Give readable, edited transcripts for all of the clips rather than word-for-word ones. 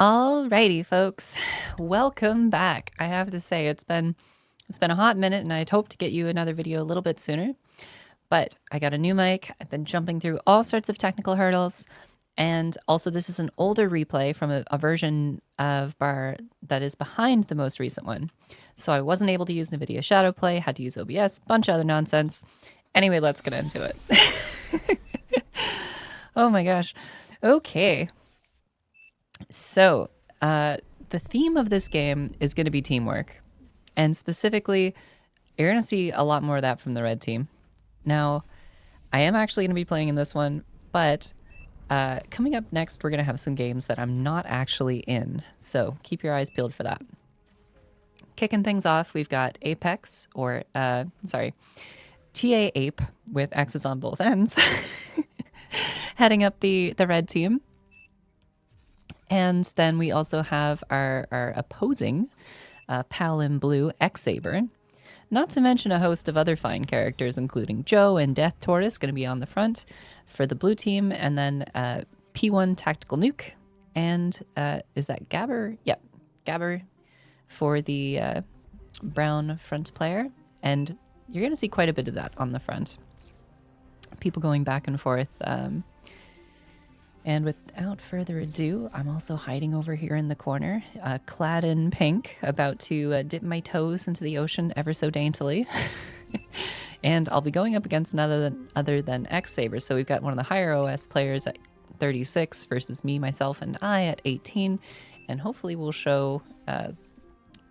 Alrighty, folks, welcome back. I have to say it's been a hot minute, and I'd hoped to get you another video a little bit sooner, but I got a new mic. I've been jumping through all sorts of technical hurdles, and also this is an older replay from a version of Bar that is behind the most recent one. So I wasn't able to use NVIDIA Shadow Play, had to use OBS, bunch of other nonsense. Anyway, let's get into it. Oh my gosh. Okay. So, the theme of this game is going to be teamwork. And specifically, you're going to see a lot more of that from the red team. Now, I am actually going to be playing in this one, but coming up next, we're going to have some games that I'm not actually in. So keep your eyes peeled for that. Kicking things off, we've got Apex, or, TA Ape with X's on both ends, heading up the red team. And then we also have our opposing pal in blue, X-Saber. Not to mention a host of other fine characters, including Joe and Death Tortoise, going to be on the front for the blue team. And then P1 Tactical Nuke. And is that Gabber? Yep, Gabber for the brown front player. And you're going to see quite a bit of that on the front. People going back and forth. And without further ado, I'm also hiding over here in the corner, clad in pink, about to dip my toes into the ocean ever so daintily. And I'll be going up against none other than X-Saber. So we've got one of the higher OS players at 36 versus me, myself, and I at 18. And hopefully we'll show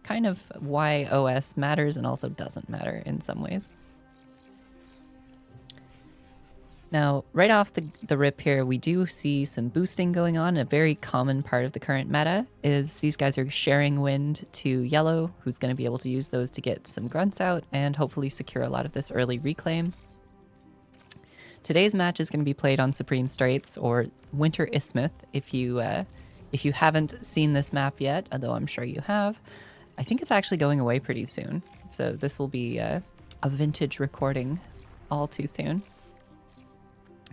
kind of why OS matters and also doesn't matter in some ways. Now, right off the rip here, we do see some boosting going on. A very common part of the current meta is these guys are sharing wind to yellow, who's going to be able to use those to get some grunts out and hopefully secure a lot of this early reclaim. Today's match is going to be played on Supreme Straits, or Winter Isthmus, if you haven't seen this map yet, although I'm sure you have. I think it's actually going away pretty soon, so this will be a vintage recording all too soon.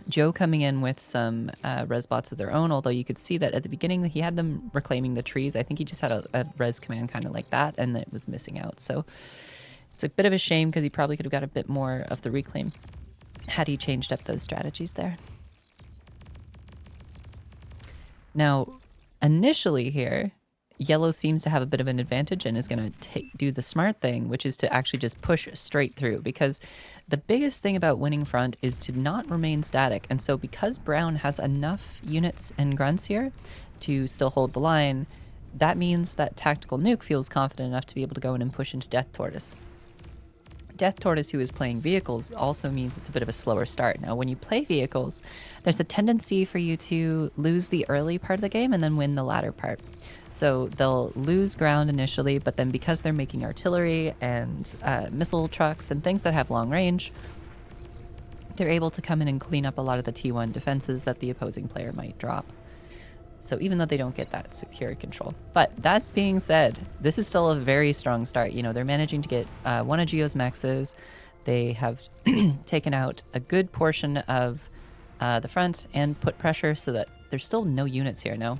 Joe coming in with some res bots of their own, although you could see that at the beginning he had them reclaiming the trees. I think he just had a res command kind of like that, and it was missing out. So it's a bit of a shame because he probably could have got a bit more of the reclaim had he changed up those strategies there. Now, initially here, yellow seems to have a bit of an advantage and is going to do the smart thing, which is to actually just push straight through, because the biggest thing about winning front is to not remain static. And so because brown has enough units and grunts here to still hold the line, that means that Tactical Nuke feels confident enough to be able to go in and push into Death Tortoise. Death Tortoise, who is playing vehicles, also means it's a bit of a slower start. Now, when you play vehicles, there's a tendency for you to lose the early part of the game and then win the latter part. So they'll lose ground initially, but then because they're making artillery and missile trucks and things that have long range, they're able to come in and clean up a lot of the T1 defenses that the opposing player might drop. So even though they don't get that secured control. But that being said, this is still a very strong start. You know, they're managing to get one of Geo's mexes. They have taken out a good portion of the front and put pressure so that there's still no units here now.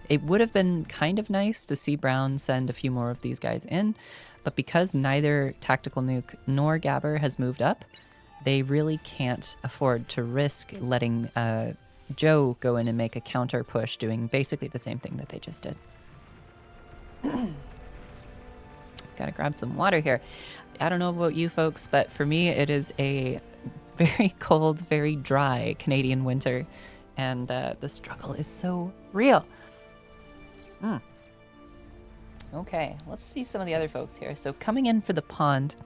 It would have been kind of nice to see Brown send a few more of these guys in, but because neither Tactical Nuke nor Gabber has moved up, they really can't afford to risk letting Joe go in and make a counter push, doing basically the same thing that they just did. Gotta grab some water here. I don't know about you folks, but for me it is a very cold, very dry Canadian winter, and the struggle is so real. Okay, let's see some of the other folks here. So coming in for the pond,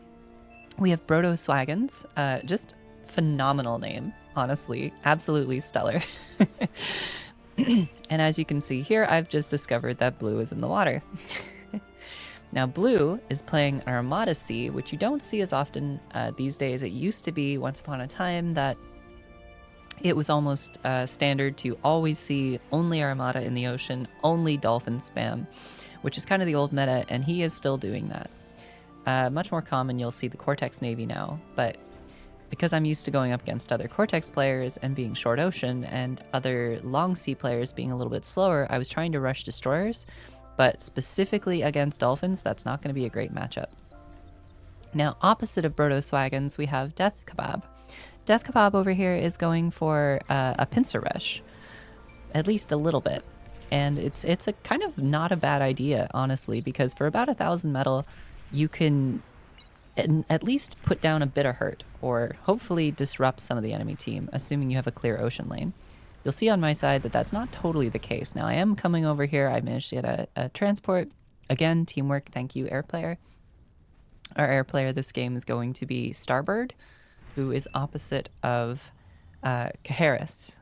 we have Brodo Swaggins. Just phenomenal name, honestly. Absolutely stellar. And as you can see here, I've just discovered that blue is in the water. Now, blue is playing an Armada C, which you don't see as often these days. It used to be, once upon a time, that it was almost standard to always see only Armada in the ocean, only Dolphin spam, which is kind of the old meta, and he is still doing that. Much more common, you'll see the Cortex Navy now, but because I'm used to going up against other Cortex players and being short ocean and other long sea players being a little bit slower, I was trying to rush destroyers, but specifically against dolphins, that's not going to be a great matchup. Now, opposite of Brodo-Swagons, we have Death Kebab. Death Kebab over here is going for a pincer rush, at least a little bit. And it's a kind of not a bad idea, honestly, because for about 1,000 metal, you can at least put down a bit of hurt, or hopefully disrupt some of the enemy team, assuming you have a clear ocean lane. You'll see on my side that that's not totally the case. Now, I am coming over here. I managed to get a transport. Again, teamwork. Thank you, air player. Our air player this game is going to be Starbird, who is opposite of Kaharis.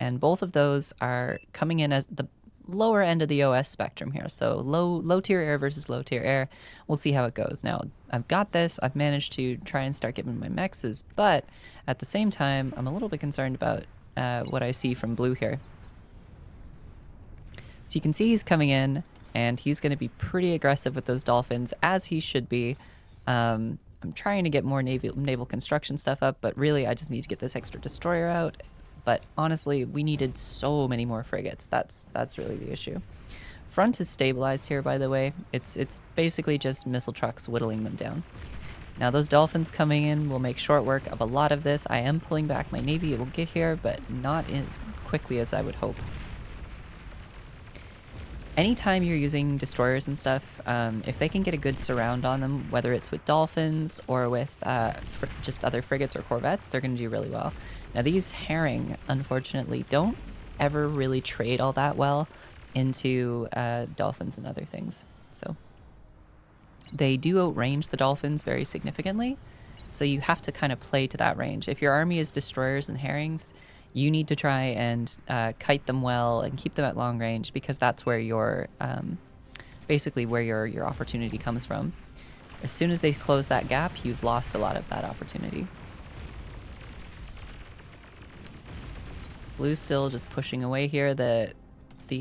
And both of those are coming in at the lower end of the OS spectrum here. So low tier air versus low tier air. We'll see how it goes. Now, I've got this. I've managed to try and start giving my mexes, but at the same time, I'm a little bit concerned about what I see from blue here. So you can see he's coming in, and he's going to be pretty aggressive with those dolphins, as he should be. I'm trying to get more naval construction stuff up, but really I just need to get this extra destroyer out. But honestly, we needed so many more frigates. That's really the issue. Front is stabilized here, by the way. It's basically just missile trucks whittling them down. Now those dolphins coming in will make short work of a lot of this. I am pulling back my navy. It will get here, but not as quickly as I would hope. Anytime you're using destroyers and stuff, if they can get a good surround on them, whether it's with dolphins or with just other frigates or corvettes, they're going to do really well. Now these herring, unfortunately, don't ever really trade all that well into dolphins and other things. So they do outrange the dolphins very significantly, so you have to kind of play to that range. If your army is destroyers and herrings, you need to try and kite them well and keep them at long range, because that's where your basically where your opportunity comes from. As soon as they close that gap, you've lost a lot of that opportunity. Blue still just pushing away here. The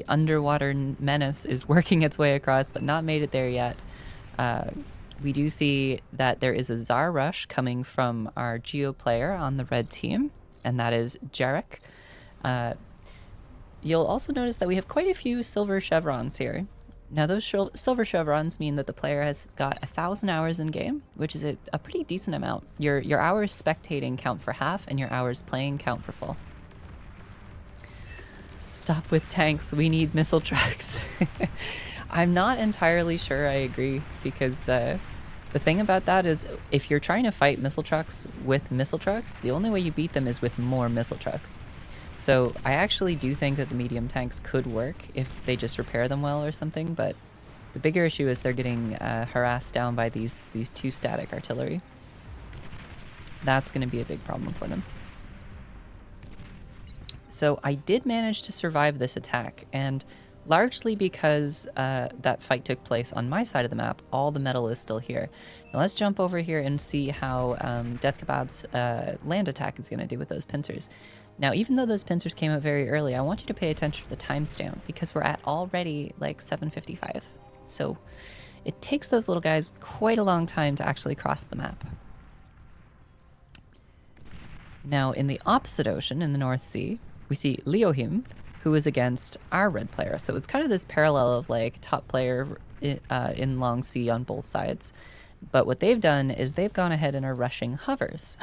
underwater menace is working its way across, but not made it there yet. We do see that there is a Tsar rush coming from our Geo player on the red team, and that is Jarek. You'll also notice that we have quite a few silver chevrons here. Now those silver chevrons mean that the player has got 1,000 hours in game, which is a pretty decent amount. Your hours spectating count for half, and your hours playing count for full. Stop with tanks, we need missile trucks. I'm not entirely sure I agree, because the thing about that is, if you're trying to fight missile trucks with missile trucks, the only way you beat them is with more missile trucks. So I actually do think that the medium tanks could work if they just repair them well or something, but the bigger issue is they're getting harassed down by these two static artillery. That's going to be a big problem for them. So I did manage to survive this attack, and largely because that fight took place on my side of the map, all the metal is still here. Now let's jump over here and see how Death Kebab's land attack is going to do with those pincers. Now, even though those pincers came out very early, I want you to pay attention to the timestamp, because we're at already like 7:55. So it takes those little guys quite a long time to actually cross the map. Now, in the opposite ocean, in the North Sea, we see Leohim, who is against our red player. So it's kind of this parallel of like top player in long sea on both sides. But what they've done is they've gone ahead and are rushing hovers.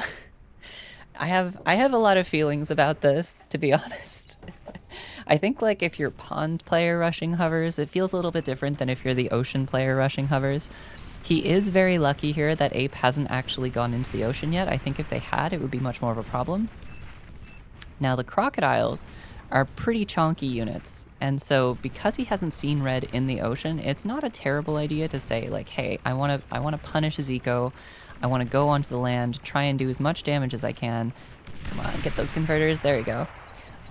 I have a lot of feelings about this, to be honest. I think like if you're pond player rushing hovers, it feels a little bit different than if you're the ocean player rushing hovers. He is very lucky here that Ape hasn't actually gone into the ocean yet. I think if they had, it would be much more of a problem. Now the crocodiles are pretty chonky units, and so because he hasn't seen red in the ocean, it's not a terrible idea to say like, hey, I want to punish his eco. I want to go onto the land, try and do as much damage as I can. Come on, get those converters. There you go.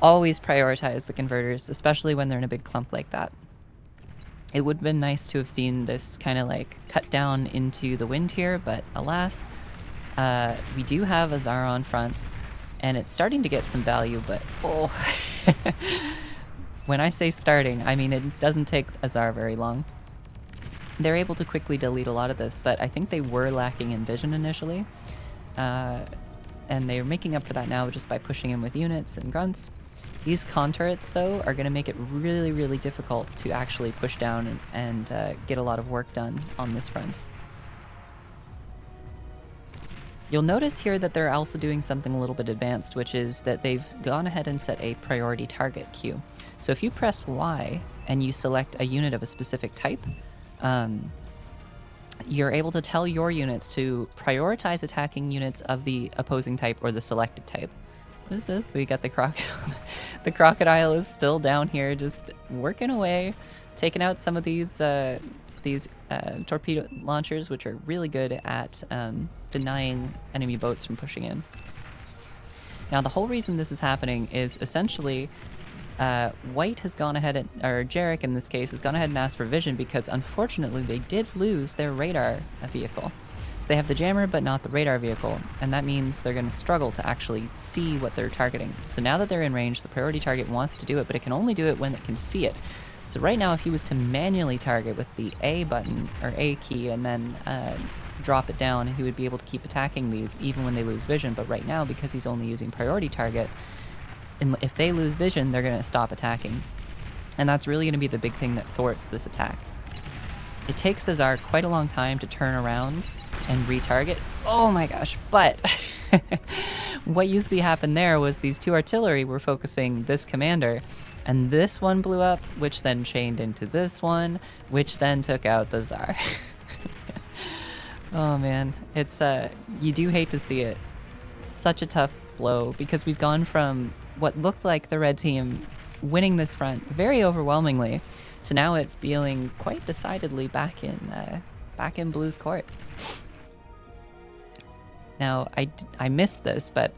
Always prioritize the converters, especially when they're in a big clump like that. It would have been nice to have seen this kind of like cut down into the wind here, but alas, we do have a Tsar on front, and it's starting to get some value, but oh. When I say starting, I mean it doesn't take a Tsar very long. They're able to quickly delete a lot of this, but I think they were lacking in vision initially. and they're making up for that now just by pushing in with units and grunts. These con turrets, though, are going to make it really, really difficult to actually push down and get a lot of work done on this front. You'll notice here that they're also doing something a little bit advanced, which is that they've gone ahead and set a priority target queue. So if you press Y and you select a unit of a specific type, you're able to tell your units to prioritize attacking units of the opposing type or the selected type. What is this? We got the crocodile. The crocodile is still down here, just working away, taking out some of these torpedo launchers, which are really good at denying enemy boats from pushing in. Now, the whole reason this is happening is essentially White has gone ahead, or Jarek in this case, has gone ahead and asked for vision because unfortunately they did lose their radar vehicle. So they have the jammer but not the radar vehicle, and that means they're going to struggle to actually see what they're targeting. So now that they're in range, the priority target wants to do it, but it can only do it when it can see it. So right now, if he was to manually target with the A button, or A key, and then drop it down, he would be able to keep attacking these even when they lose vision. But right now, because he's only using priority target, if they lose vision, they're going to stop attacking. And that's really going to be the big thing that thwarts this attack. It takes Cesar quite a long time to turn around and retarget. Oh my gosh, but what you see happen there was these two artillery were focusing this commander, and this one blew up, which then chained into this one, which then took out the Tsar. Oh man, it's you do hate to see it. It's such a tough blow because we've gone from what looked like the red team winning this front very overwhelmingly to now it feeling quite decidedly back in Blue's court. Now, I missed this, but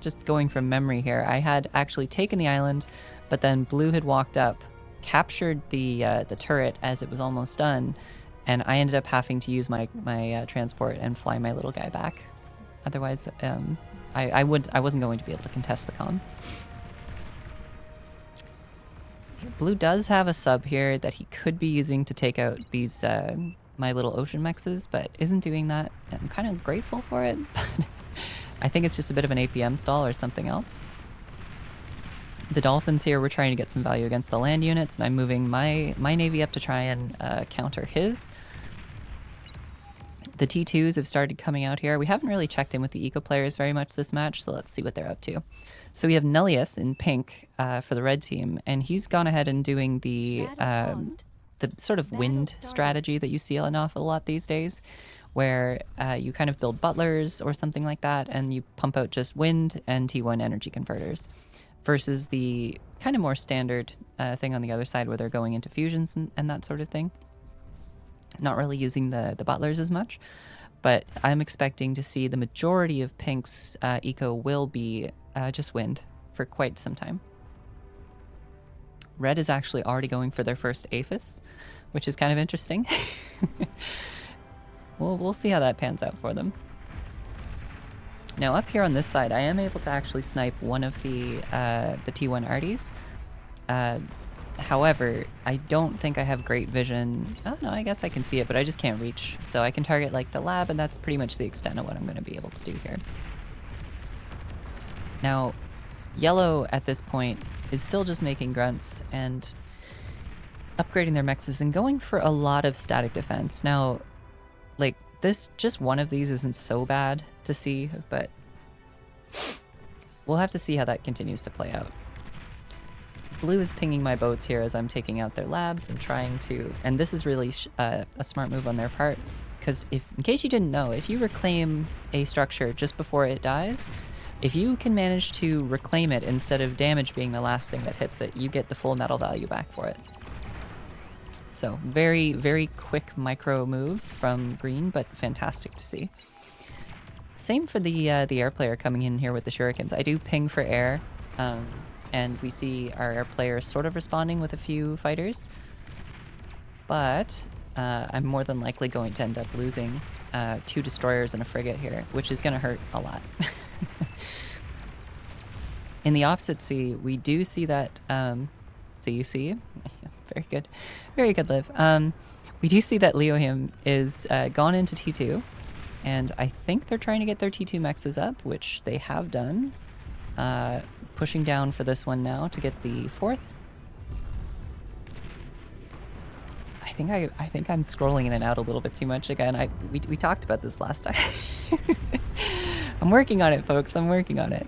just going from memory here, I had actually taken the island, but then Blue had walked up, captured the turret as it was almost done, and I ended up having to use my transport and fly my little guy back. Otherwise, I wasn't going to be able to contest the comm. Blue does have a sub here that he could be using to take out these my little ocean mexes, but isn't doing that. I'm kind of grateful for it, but I think it's just a bit of an APM stall or something else. The Dolphins here, we're trying to get some value against the land units, and I'm moving my navy up to try and counter his. The T2s have started coming out here. We haven't really checked in with the eco players very much this match, so let's see what they're up to. So we have Nellius in pink for the red team, and he's gone ahead and doing the sort of wind strategy that you see an awful lot these days, where you kind of build butlers or something like that, and you pump out just wind and T1 energy converters, versus the kind of more standard thing on the other side where they're going into fusions and that sort of thing. Not really using the butlers as much, but I'm expecting to see the majority of Pink's eco will be just wind for quite some time. Red is actually already going for their first APHIS, which is kind of interesting. We'll see how that pans out for them. Now up here on this side, I am able to actually snipe one of the T1 arties. However, I don't think I have great vision. Oh no, I guess I can see it, but I just can't reach. So I can target like the lab, and that's pretty much the extent of what I'm going to be able to do here. Now, yellow at this point is still just making grunts and upgrading their mexes and going for a lot of static defense. Now, like this, just one of these isn't so bad to see, but we'll have to see how that continues to play out. Blue is pinging my boats here as I'm taking out their labs and trying to, and this is really a smart move on their part, because in case you didn't know, if you reclaim a structure just before it dies, if you can manage to reclaim it instead of damage being the last thing that hits it, you get the full metal value back for it. So very, very quick micro moves from green, but fantastic to see. Same for the air player coming in here with the shurikens. I do ping for air, and we see our air player sort of responding with a few fighters, but I'm more than likely going to end up losing 2 destroyers and a frigate here, which is going to hurt a lot. In the opposite sea, we do see that CUC, very good, Liv. We do see that Leohim is gone into T2, And I think they're trying to get their T2 mexes up, which they have done. Pushing down for this one now to get the 4th. I think I'm scrolling in and out a little bit too much again. We talked about this last time. I'm working on it, folks. I'm working on it.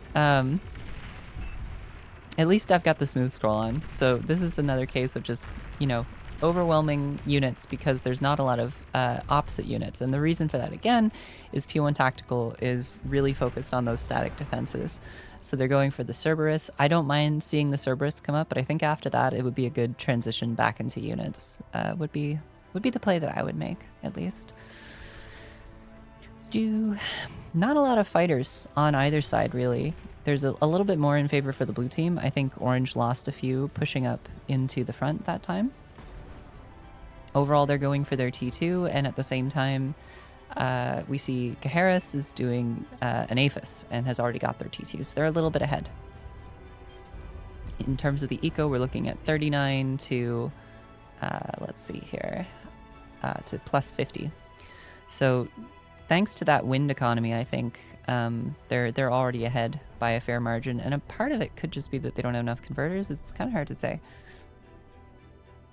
At least I've got the smooth scroll on. So this is another case of just, you know, overwhelming units because there's not a lot of opposite units. And the reason for that, again, is P1 Tactical is really focused on those static defenses. So they're going for the Cerberus. I don't mind seeing the Cerberus come up, but I think after that it would be a good transition back into units. Would be the play that I would make, at least. Not a lot of fighters on either side, really. There's a little bit more in favor for the blue team. I think Orange lost a few pushing up into the front that time. Overall, they're going for their T2, and at the same time, we see Kaharis is doing an Aphis and has already got their T2, so they're a little bit ahead. In terms of the eco, we're looking at 39 to, let's see here, to plus 50. So thanks to that wind economy, I think they're already ahead by a fair margin, and a part of it could just be that they don't have enough converters. It's kind of hard to say.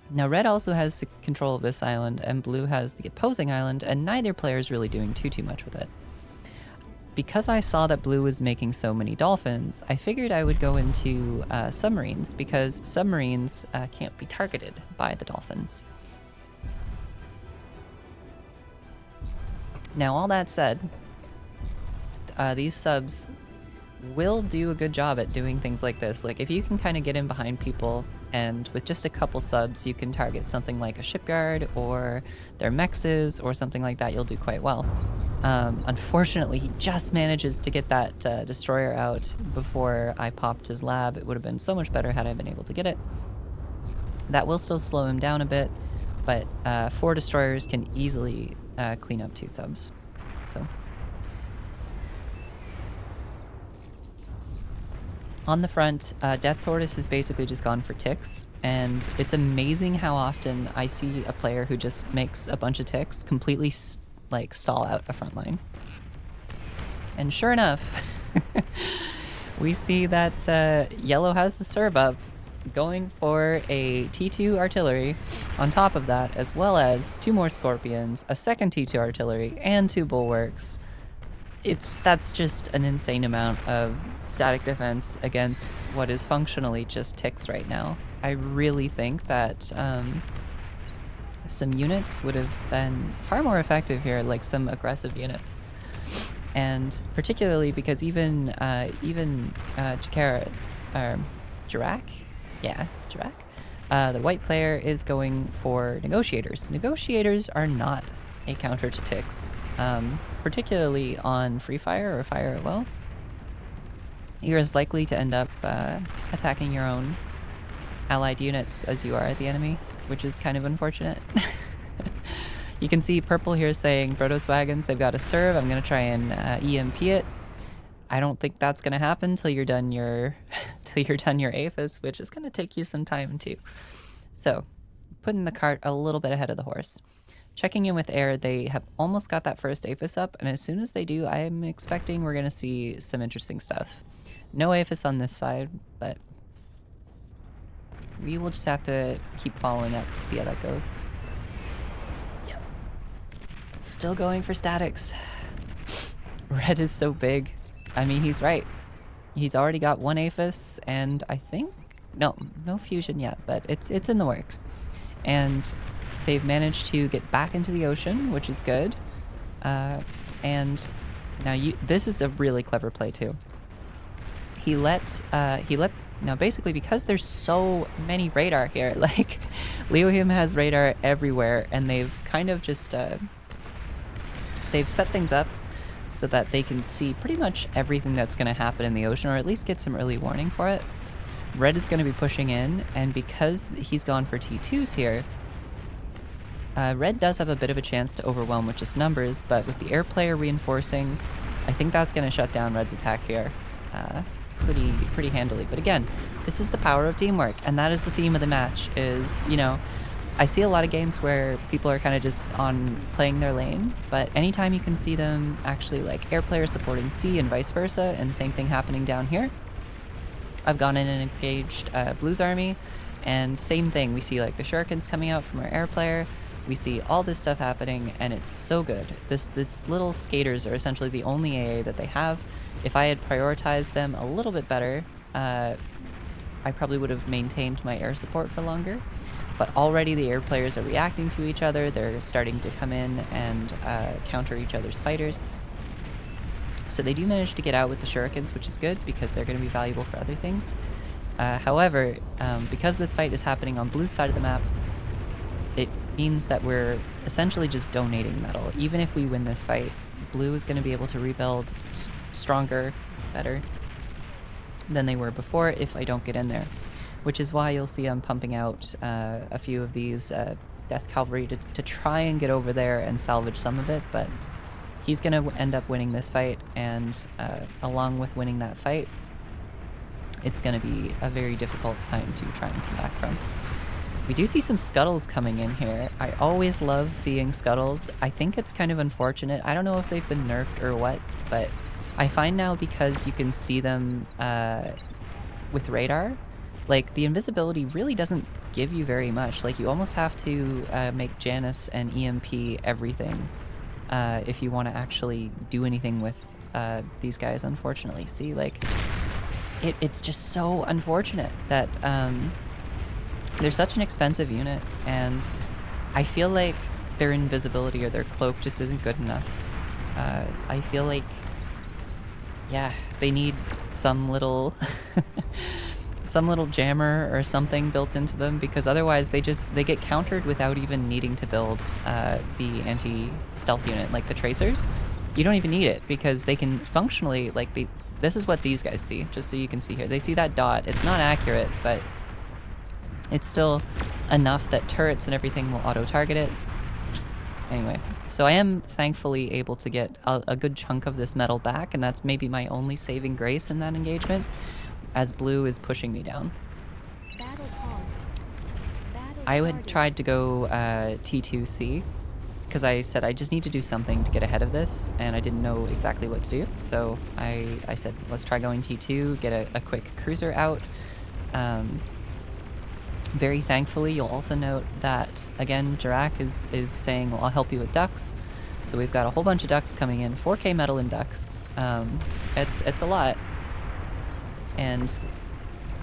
Now, red also has control of this island, and blue has the opposing island, and neither player is really doing too much with it. Because I saw that blue was making so many dolphins, I figured I would go into submarines, because submarines can't be targeted by the dolphins. Now, all that said, these subs will do a good job at doing things like this. Like, if you can kind of get in behind people, and with just a couple subs, you can target something like a shipyard or their mexes or something like that, you'll do quite well. Unfortunately, he just manages to get that destroyer out before I popped his lab. It would have been so much better had I been able to get it. That will still slow him down a bit, but 4 destroyers can easily clean up 2 subs. So on the front, Death Tortoise has basically just gone for ticks, and it's amazing how often I see a player who just makes a bunch of ticks completely stall out a front line. And sure enough, we see that yellow has the serve up, going for a T2 artillery on top of that, as well as 2 more Scorpions, a second T2 artillery, and 2 bulwarks. That's just an insane amount of static defense against what is functionally just ticks right now. I really think that some units would have been far more effective here, like some aggressive units. And particularly because even Jakara, Jirak? Yeah, Jirak. The white player is going for negotiators. Negotiators are not a counter to ticks, particularly on free fire or fire at will. You're as likely to end up attacking your own allied units as you are the enemy, which is kind of unfortunate. You can see purple here saying Protoss wagons, they've got a serve. I'm going to try and EMP it. I don't think that's going to happen till you're done your APHIS, which is going to take you some time too. So, putting the cart a little bit ahead of the horse. Checking in with air, they have almost got that first APHIS up, and as soon as they do, I'm expecting we're going to see some interesting stuff. No APHIS on this side, but we will just have to keep following up to see how that goes. Yep. Still going for statics. Red is so big. I mean, he's right. He's already got 1 APHIS, and I think... No fusion yet, but it's in the works. And they've managed to get back into the ocean, which is good. And now this is a really clever play too. Now basically, because there's so many radar here, like Leohim has radar everywhere, and they've kind of just they've set things up so that they can see pretty much everything that's going to happen in the ocean, or at least get some early warning for it. Red is going to be pushing in, and because he's gone for T2s here, Red does have a bit of a chance to overwhelm with just numbers, but with the air player reinforcing, I think that's going to shut down Red's attack here pretty handily. But again, this is the power of teamwork, and that is the theme of the match, is, you know, I see a lot of games where people are kind of just on playing their lane, but anytime you can see them actually like air players supporting C and vice versa, and the same thing happening down here. I've gone in and engaged Blue's army, and same thing. We see like the shurikens coming out from our air player. We see all this stuff happening, and it's so good. This little skaters are essentially the only AA that they have. If I had prioritized them a little bit better, I probably would have maintained my air support for longer. But already the air players are reacting to each other. They're starting to come in and counter each other's fighters. So they do manage to get out with the shurikens, which is good because they're going to be valuable for other things. However, because this fight is happening on Blue's side of the map, it means that we're essentially just donating metal. Even if we win this fight, Blue is going to be able to rebuild stronger, better than they were before if I don't get in there. Which is why you'll see I'm pumping out a few of these Death Cavalry to try and get over there and salvage some of it, but he's going to end up winning this fight, and along with winning that fight, it's going to be a very difficult time to try and come back from. We do see some scuttles coming in here. I always love seeing scuttles. I think it's kind of unfortunate. I don't know if they've been nerfed or what, but I find now because you can see them with radar, like the invisibility really doesn't give you very much. Like you almost have to make Janus and EMP everything if you want to actually do anything with these guys, unfortunately. See, like it's just so unfortunate that they're such an expensive unit, and I feel like their invisibility or their cloak just isn't good enough. I feel like, yeah, they need some little some little jammer or something built into them, because otherwise they get countered without even needing to build the anti-stealth unit. Like the tracers, you don't even need it because they can functionally, like, this is what these guys see, just so you can see here. They see that dot. It's not accurate, but it's still enough that turrets and everything will auto-target it. Anyway, so I am thankfully able to get a good chunk of this metal back, and that's maybe my only saving grace in that engagement, as Blue is pushing me down. Battle paused. Battle I started. tried to go T2C, because I said I just need to do something to get ahead of this, and I didn't know exactly what to do. So I said, let's try going T2, get a quick cruiser out. Very thankfully, you'll also note that, again, Jirak is saying, well, I'll help you with ducks. So we've got a whole bunch of ducks coming in, 4K metal in ducks. It's a lot. And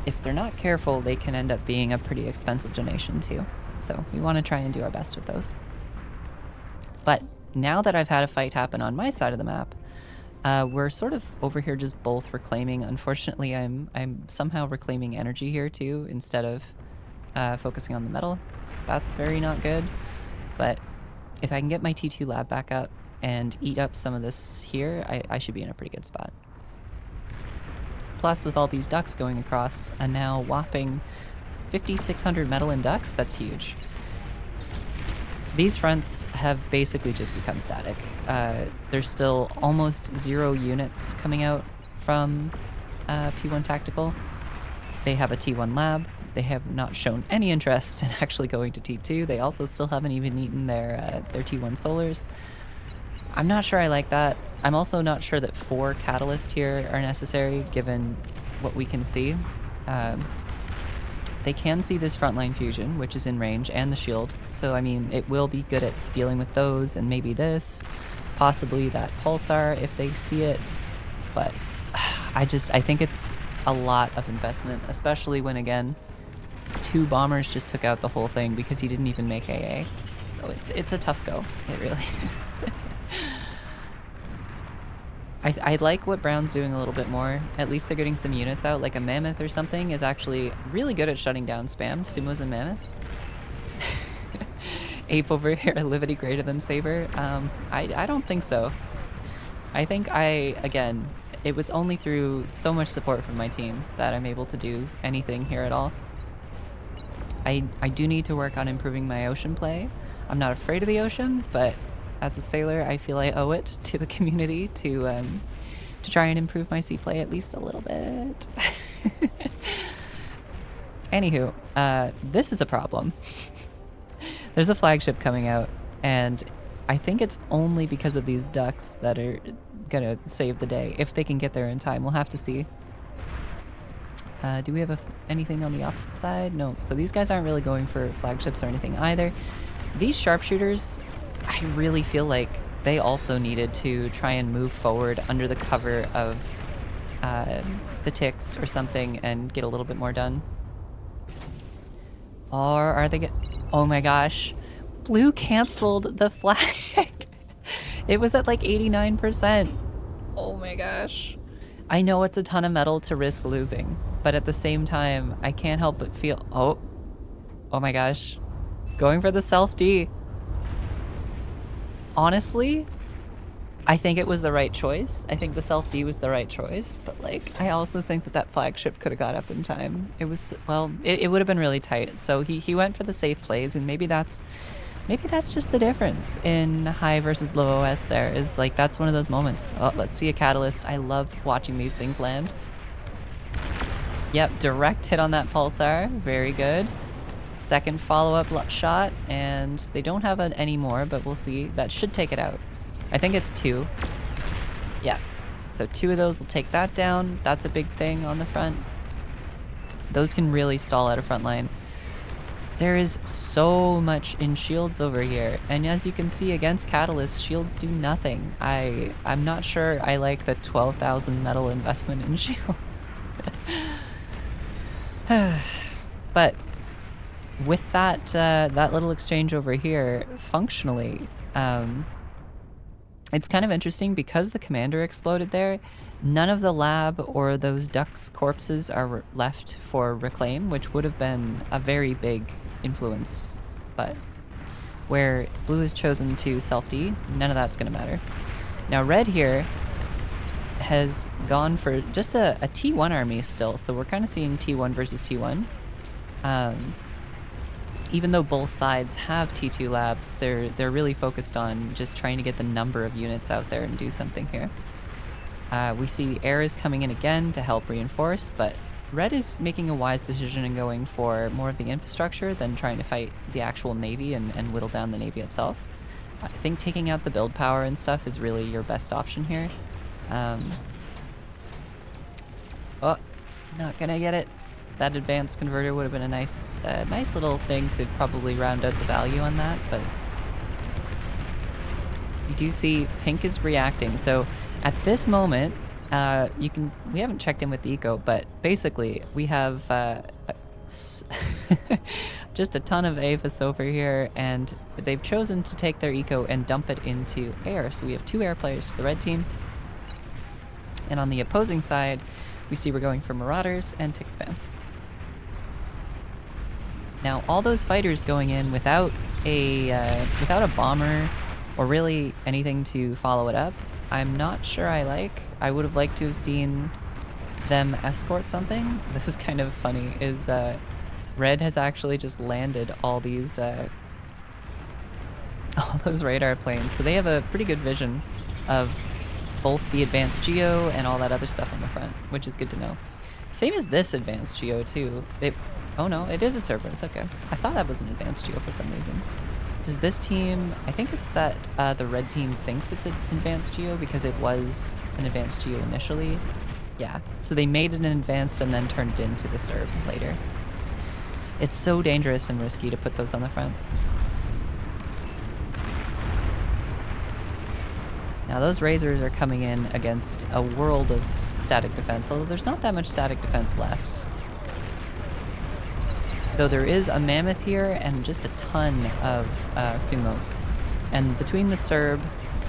if they're not careful, they can end up being a pretty expensive donation too. So we want to try and do our best with those. But now that I've had a fight happen on my side of the map, we're sort of over here just both reclaiming. Unfortunately, I'm somehow reclaiming energy here too, instead of focusing on the metal. That's very not good. But if I can get my T2 lab back up and eat up some of this here, I should be in a pretty good spot. Plus, with all these ducks going across, a now whopping 5,600 metal in ducks, that's huge. These fronts have basically just become static. There's still almost 0 units coming out from P1 Tactical. They have a T1 lab. They have not shown any interest in actually going to T2. They also still haven't even eaten their T1 solars. I'm not sure I like that. I'm also not sure that 4 catalysts here are necessary, given what we can see. They can see this frontline fusion, which is in range, and the shield. So, I mean, it will be good at dealing with those, and maybe this, possibly that pulsar if they see it. But I think it's a lot of investment, especially when, again, 2 bombers just took out the whole thing because he didn't even make AA. So it's a tough go. It really is. I like what Brown's doing a little bit more. At least they're getting some units out, like a Mammoth or something is actually really good at shutting down spam. Sumos and Mammoths. Ape over here, Livity greater than Saber. I don't think so. I think again, it was only through so much support from my team that I'm able to do anything here at all. I do need to work on improving my ocean play. I'm not afraid of the ocean, but as a sailor, I feel I owe it to the community to try and improve my sea play at least a little bit. Anywho, this is a problem. There's a flagship coming out, and I think it's only because of these ducks that are gonna save the day. If they can get there in time, we'll have to see. Do we have anything on the opposite side? No. So these guys aren't really going for flagships or anything either. These sharpshooters, I really feel like they also needed to try and move forward under the cover of the ticks or something and get a little bit more done. Or are they oh my gosh. Blue canceled the flag. It was at like 89%. Oh my gosh. I know it's a ton of metal to risk losing, but at the same time, I can't help but feel, oh my gosh. Going for the self-D. Honestly, I think it was the right choice. I think the self-D was the right choice, but like, I also think that that flagship could have got up in time. It was, well, it would have been really tight. So he went for the safe plays, and maybe that's just the difference in high versus low OS there, is like, that's one of those moments. Oh, let's see a catalyst. I love watching these things land. Yep, direct hit on that pulsar. Very good. Second follow-up shot, and they don't have it anymore, but we'll see. That should take it out. I think it's 2. Yeah, so 2 of those will take that down. That's a big thing on the front. Those can really stall out a front line. There is so much in shields over here, and as you can see against Catalyst, shields do nothing. I'm not sure I like the 12,000 metal investment in shields. But with that that little exchange over here, functionally, it's kind of interesting because the commander exploded there. None of the lab or those ducks' corpses are left for reclaim, which would have been a very big influence. But where blue has chosen to self-D, none of that's going to matter. Now red here has gone for just a T1 army still, so we're kind of seeing T1 versus T1. Even though both sides have T2 labs, they're really focused on just trying to get the number of units out there and do something here. We see air is coming in again to help reinforce, but red is making a wise decision and going for more of the infrastructure than trying to fight the actual navy and whittle down the navy itself. I think taking out the build power and stuff is really your best option here. Oh, not gonna get it. That advanced converter would have been a nice little thing to probably round out the value on that, but you do see pink is reacting. So at this moment, we haven't checked in with the eco, but basically we have just a ton of APHIS over here, and they've chosen to take their eco and dump it into air. So we have 2 air players for the red team. And on the opposing side, we see we're going for Marauders and Tick Spam. Now, all those fighters going in without a bomber or really anything to follow it up, I'm not sure I like. I would have liked to have seen them escort something. This is kind of funny, is red has actually just landed all these all those radar planes. So they have a pretty good vision of both the advanced geo and all that other stuff on the front, which is good to know. Same as this advanced geo too. Oh no, it is a Cerberus, okay. I thought that was an advanced geo for some reason. Does this team, I think it's that the red team thinks it's an advanced geo because it was an advanced geo initially. Yeah, so they made it an advanced and then turned it into the Cerb later. It's so dangerous and risky to put those on the front. Now those Razors are coming in against a world of static defense, although there's not that much static defense left. Though there is a Mammoth here and just a ton of Sumos. And between the Cerb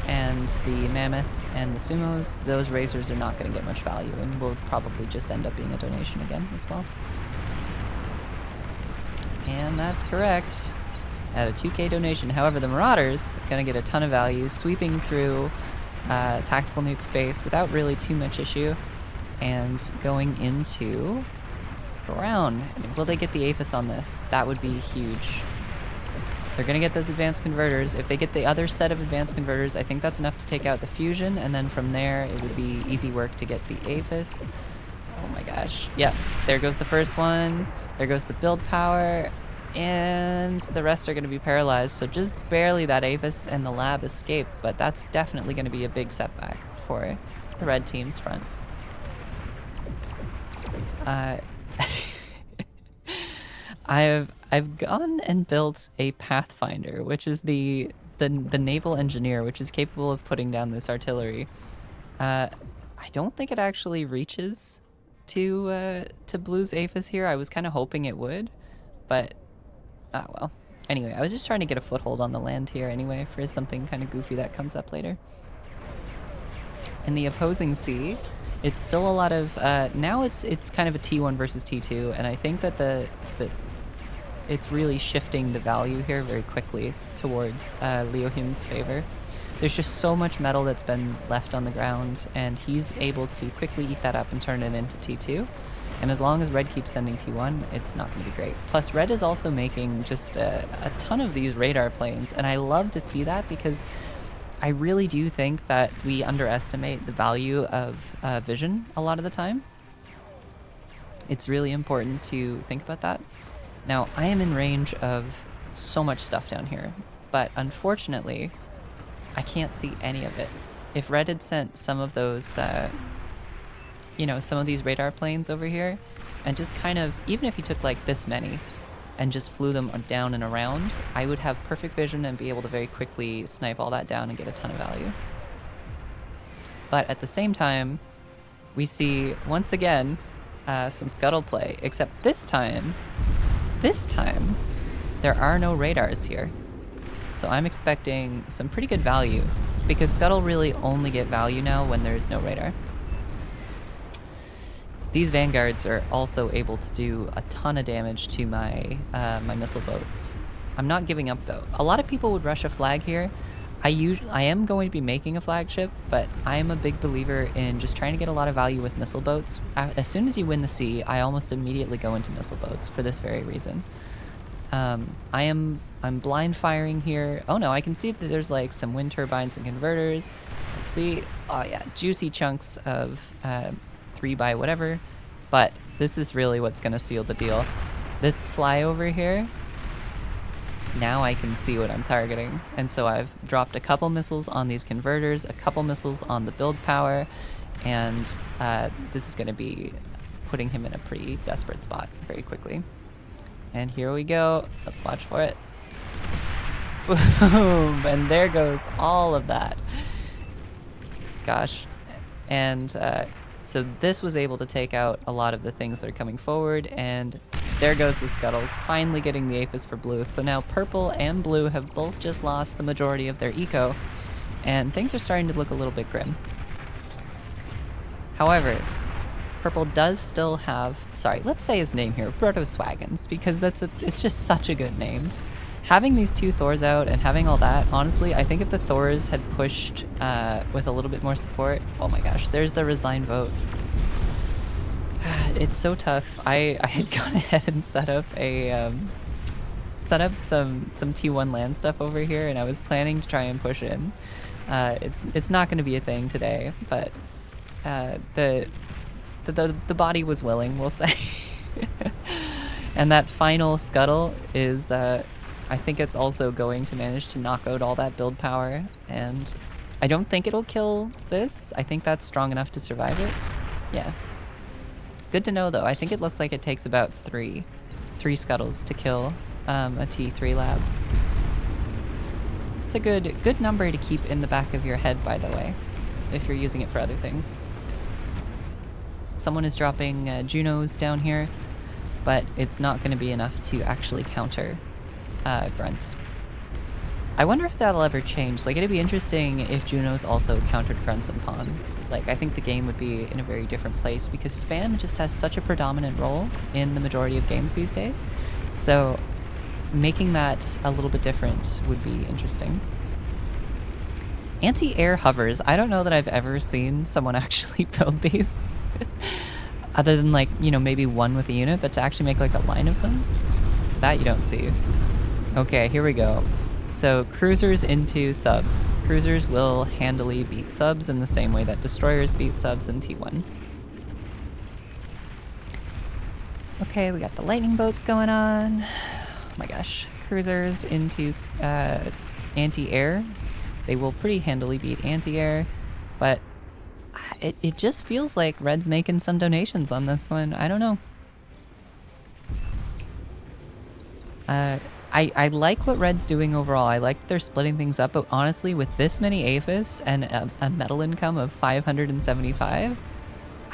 and the Mammoth and the Sumos, those Razors are not going to get much value and will probably just end up being a donation again as well. And that's correct. At a 2k donation. However, the Marauders are going to get a ton of value, sweeping through tactical nuke space without really too much issue, and going into brown. Will they get the APHIS on this? That would be huge. They're going to get those advanced converters. If they get the other set of advanced converters, I think that's enough to take out the fusion, and then from there it would be easy work to get the APHIS. Oh my gosh. Yep, there goes the first one. There goes the build power. And the rest are going to be paralyzed, so just barely that Avis and the lab escape, but that's definitely going to be a big setback for the red team's front. I've gone and built a Pathfinder, which is the naval engineer, which is capable of putting down this artillery. I don't think it actually reaches to Blue's Aphis here. I was kind of hoping it would, but ah well. Anyway, I was just trying to get a foothold on the land here anyway for something kind of goofy that comes up later. In the opposing sea, it's still a lot of now it's kind of a T1 versus T2, and I think that the it's really shifting the value here very quickly towards Leohim's favor. There's just so much metal that's been left on the ground, and he's able to quickly eat that up and turn it into T2. And as long as Red keeps sending T1, it's not going to be great. Plus, Red is also making just a ton of these radar planes, and I love to see that because I really do think that we underestimate the value of vision a lot of the time. It's really important to think about that. Now, I am in range of so much stuff down here, but unfortunately, I can't see any of it. If Red had sent some of those, you know, some of these radar planes over here, and just kind of, even if he took like this many, and just flew them down and around, I would have perfect vision and be able to very quickly snipe all that down and get a ton of value. But at the same time, we see, once again, some scuttle play, except this time, there are no radars here. So I'm expecting some pretty good value, because Scuttle really only get value now when there's no radar. These vanguards are also able to do a ton of damage to my my missile boats. I'm not giving up though. A lot of people would rush a flag here. I am going to be making a flagship, but I am a big believer in just trying to get a lot of value with missile boats. As soon as you win the sea, I almost immediately go into missile boats for this very reason. I'm blind firing here. Oh no, I can see that there's like some wind turbines and converters. Let's see. Oh yeah, juicy chunks of 3 by whatever. But this is really what's gonna seal the deal. This flyover here, now I can see what I'm targeting. And so I've dropped a couple missiles on these converters, a couple missiles on the build power, and this is gonna be putting him in a pretty desperate spot very quickly. And here we go. Let's watch for it. Boom! And there goes all of that. Gosh. And so this was able to take out a lot of the things that are coming forward, and there goes the Scuttles, finally getting the Aphis for blue. So now purple and blue have both just lost the majority of their eco, and things are starting to look a little bit grim. However, purple does still have, sorry, let's say his name here, Brotoswaggins, because it's just such a good name. Having these 2 Thors out and having all that, honestly, I think if the Thors had pushed with a little bit more support, oh my gosh, there's the resign vote. It's so tough. I had gone ahead and set up some T1 land stuff over here, and I was planning to try and push in. It's not going to be a thing today, but the body was willing, we'll say. And that final scuttle is, I think it's also going to manage to knock out all that build power, and I don't think it'll kill this. I think that's strong enough to survive it. Yeah. Good to know though. I think it looks like it takes about three scuttles to kill a T3 lab. It's a good number to keep in the back of your head, by the way, if you're using it for other things. Someone is dropping Junos down here, but it's not going to be enough to actually counter grunts. I wonder if that'll ever change. Like, it'd be interesting if Junos also countered grunts and pawns. Like, I think the game would be in a very different place because spam just has such a predominant role in the majority of games these days. So making that a little bit different would be interesting. Anti-air hovers. I don't know that I've ever seen someone actually build these. Other than, like, you know, maybe one with a unit, but to actually make like a line of them, that you don't see. Okay, here we go. So cruisers into subs. Cruisers will handily beat subs in the same way that destroyers beat subs in T1. Okay, we got the lightning boats going on. my gosh, cruisers into anti-air. They will pretty handily beat anti-air, but it just feels like Red's making some donations on this one. I don't know. I like what Red's doing overall. I like they're splitting things up, but honestly, with this many APHIS and a metal income of 575,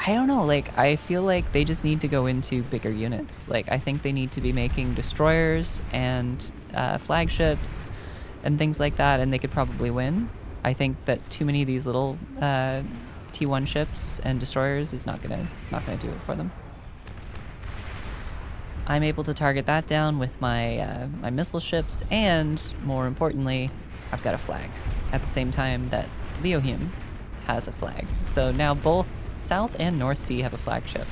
I don't know, like, I feel like they just need to go into bigger units. Like, I think they need to be making destroyers and flagships and things like that, and they could probably win. I think that too many of these little T1 ships and destroyers is not gonna do it for them. I'm able to target that down with my my missile ships, and more importantly, I've got a flag at the same time that Leohim has a flag. So now both South and North Sea have a flagship.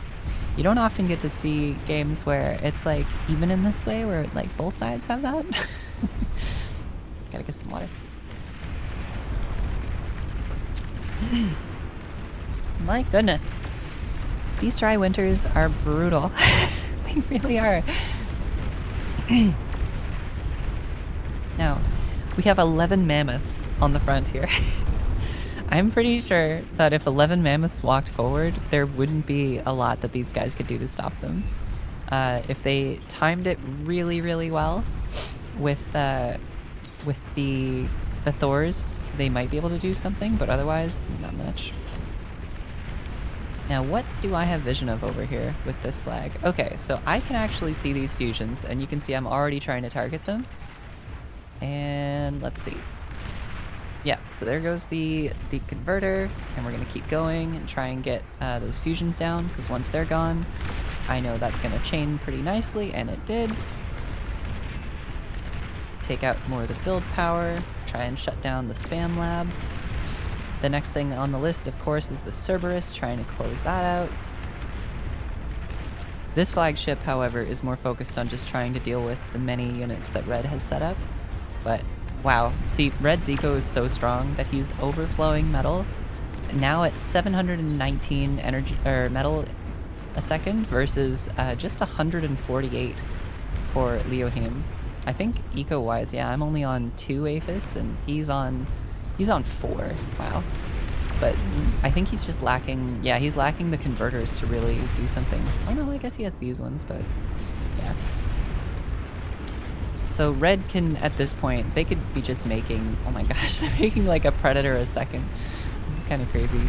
You don't often get to see games where it's like even in this way, where like both sides have that. Gotta get some water. My goodness, these dry winters are brutal. They really are. Now, we have 11 mammoths on the front here. I'm pretty sure that if 11 mammoths walked forward, there wouldn't be a lot that these guys could do to stop them. If they timed it really, really well with the Thors, they might be able to do something, but otherwise, not much. Now, what do I have vision of over here with this flag? Okay, so I can actually see these fusions, and you can see I'm already trying to target them. And let's see. Yeah, so there goes the converter, and we're gonna keep going and try and get those fusions down, because once they're gone, I know that's gonna chain pretty nicely, and it did. Take out more of the build power, try and shut down the spam labs. The next thing on the list, of course, is the Cerberus, trying to close that out. This flagship, however, is more focused on just trying to deal with the many units that Red has set up. But, wow. See, Red's eco is so strong that he's overflowing metal. Now at 719 energy or metal a second versus just 148 for Leohim. I think eco-wise, yeah, I'm only on 2 APHIS, and he's on 4. Wow. But I think he's just lacking, yeah, he's lacking the converters to really do something. Oh no, I guess he has these ones, but yeah. So Red can, at this point, they could be just making, oh my gosh, they're making like a Predator a second. This is kind of crazy.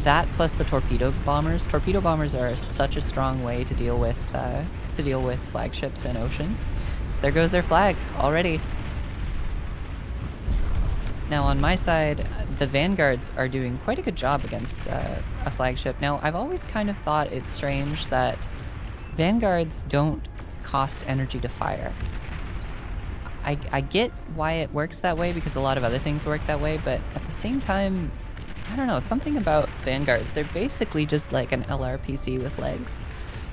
That plus the torpedo bombers. Torpedo bombers are such a strong way to deal with flagships and ocean. So there goes their flag already. Now on my side, the Vanguards are doing quite a good job against a flagship. Now I've always kind of thought it's strange that Vanguards don't cost energy to fire. I get why it works that way because a lot of other things work that way, but at the same time, I don't know, something about Vanguards, they're basically just like an LRPC with legs.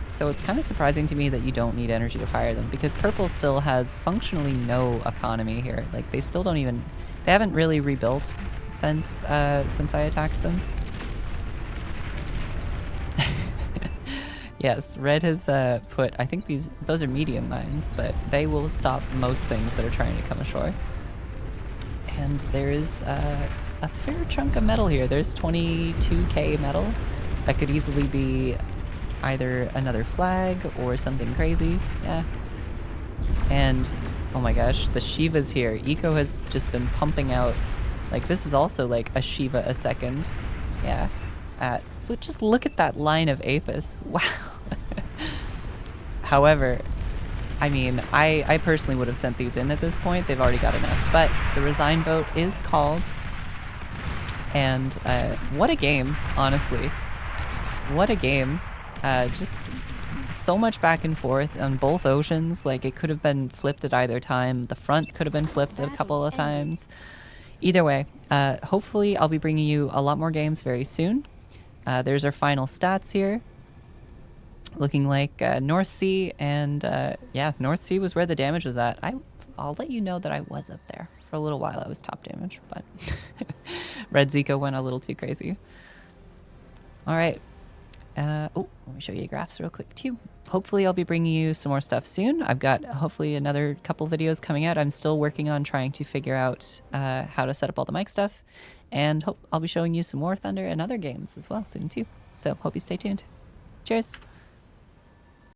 So it's kind of surprising to me that you don't need energy to fire them, because Purple still has functionally no economy here. Like, they still don't even, they haven't really rebuilt since I attacked them. Yes, Red has put, I think those are medium mines, but they will stop most things that are trying to come ashore. And there is a fair chunk of metal here. There's 22k metal. That could easily be either another flag or something crazy. Yeah. And oh my gosh, the Shivas here. Eco has just been pumping out, like, this is also like a Shiva a second. Yeah. Just look at that line of Apis. Wow. However, I mean, I personally would have sent these in at this point. They've already got enough. But the resign vote is called. And what a game, honestly. What a game. Just so much back and forth on both oceans. Like, it could have been flipped at either time. The front could have been flipped a couple of times. Either way, hopefully I'll be bringing you a lot more games very soon. There's our final stats here. Looking like North Sea, and yeah, North Sea was where the damage was at. I'll let you know that I was up there. For a little while I was top damage, but Red Zico went a little too crazy. Alright. Oh, let me show you graphs real quick too. hopefully I'll be bringing you some more stuff soon. I've got hopefully another couple videos coming out. I'm still working on trying to figure out how to set up all the mic stuff, and hope I'll be showing you some more Thunder and other games as well soon too. So hope you stay tuned. Cheers.